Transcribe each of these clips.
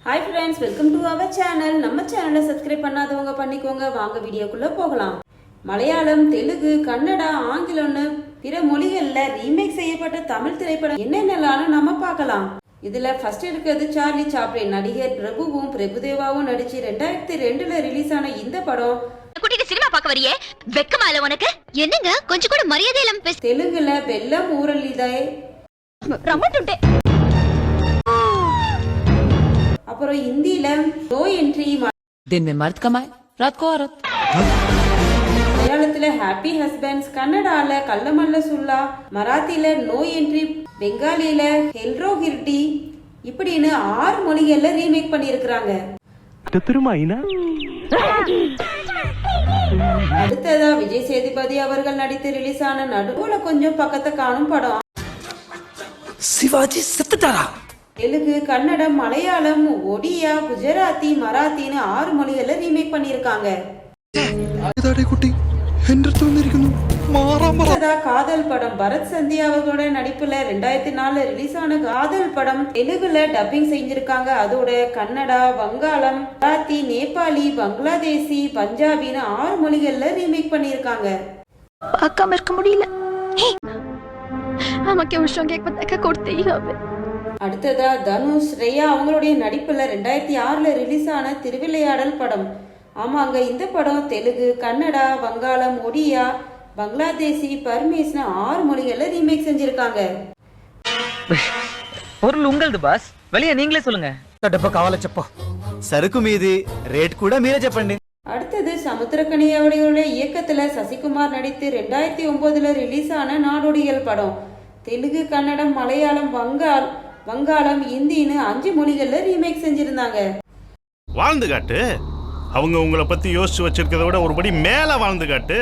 Hi friends, welcome to our channel. நம்ம சேனலை subscribe பண்ணாதவங்க பண்ணிக்கோங்க. வாங்க வீடியோக்குள்ள போகலாம். மலையாளம், தெலுங்கு, கன்னடா, ஆங்கிலம்னு பிற மொழிகள்ல ரீமேக் செய்யப்பட்ட தமிழ் திரைப்படம் என்னென்னலாம் நம்ம பார்க்கலாம். இதுல ஃபர்ஸ்ட் இருக்கிறது சார்லி சாப்ளின். நடிகர் பிரபுவும் பிரபுதேவாவும் நடிச்சு 2002ல ரிலீஸ் ஆன இந்த படம் குட்டிக்கு சினிமா பார்க்க வரியே வெக்கமா இல்ல உனக்கு? என்னங்க கொஞ்சம் கூட மரியாதை இல்லாம பேச. தெலுங்குல வெல்லம் ஊரலிதே ரமட்டுட்டே. அப்புறம் ஹிந்தில நோ என்ட்ரி, दिन में मर्द कमाए रात को औरत. மலையாளத்துல ஹாப்பி ஹஸ்பண்ட்ஸ், கன்னடால கள்ளமல்ல சுல்லா, மராத்தில நோ என்ட்ரி, பெங்காலில ஹெல்ரோ ஹிர்டி இப்படின்னு 6 மொழிகள்ல ரீமேக் பண்ணியிருக்கிறாங்க. அடுத்ததா விஜய் சேதுபதி அவர்கள் நடித்து ரிலீஸ் ஆன நடுவுல கொஞ்சம் பக்கத்தை காணும் படம் சிவாஜி செத்துட்டாரா. தெலுங்கு, கன்னடம், மலையாளம், ஒடியா, குஜராத்தி, மராத்தின்னு 6 மொழிகள்ல ரீமேக் பண்ணியிருக்காங்க. காதல் படம் பரத் சந்தியா அவர்களோட நடிப்புல 2004 ரிலீஸ் ஆன காதல் படம் தெலுங்குல டப்பிங் செஞ்சிருக்காங்க. அதோட கன்னடா, வங்காளம், மராத்தி, நேபாளி, பங்களாதேசி, பஞ்சாபின்னு 6 மொழிகள்ல ரீமேக் பண்ணியிருக்காங்க. பார்க்காம இருக்க முடியல. আমাকে ওর সঙ্গে একবার দেখা করতেই হবে. அடுத்ததா தனுஷ், ஸ்ரேயா அவங்களுடைய நடிப்புல 2006ல ரிலீஸ் ஆன திருவிளையாடல் படம். ஆமாங்க, இந்த படம் தெலுங்கு, கன்னடா, வங்காளம், ஒடியா, பங்களாதேசி, பர்மீஸ்னு 6 மொழிகள்ல ரீமேக் செஞ்சிருக்காங்க. பொருள் உங்களது பாஸ், வெளியே நீங்களே சொல்லுங்க. డబ్బ కావాలో చెప్పు. సరుకు మీది, రేట్ కూడా మీరే చెప్పండి. அடுத்தது சமுத்திரக்கனி அவர்களுடைய இயக்கத்துல சசிகுமார் நடித்து 2009ல ரிலீஸ் ஆன நாடோடிகள் படம். தெலுங்கு, கன்னடம், மலையாளம், வங்காளம், ஹிந்தின்னு 5 மொழிகள்ல ரீமேக் செஞ்சிருந்தாங்க. வாழ்ந்து காட்டு. அவங்க உங்களை பத்தி யோசிச்சு வச்சிருக்கிறத விட ஒருபடி மேல வாழ்ந்து காட்டு.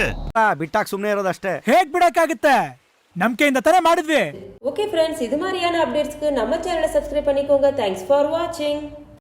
ಬಿಟ್ಟಾಕ್ ಸುಮ್ನೆ ಇರೋದಷ್ಟೇ. ಹೇಗ್ ಬಿಡಕ್ಕಾಗುತ್ತೆ? ನಂಬಿಕೆಯಿಂದ ತಾನೇ ಮಾಡಿದ್ವಿ. ஓகே ஃப்ரெண்ட்ஸ், இது மாதிரியான அப்டேட்ஸ்க்கு நம்ம சேனலை சப்ஸ்கிரைப் பண்ணிக்கோங்க. தேங்க்ஸ் ஃபார் வாட்சிங்.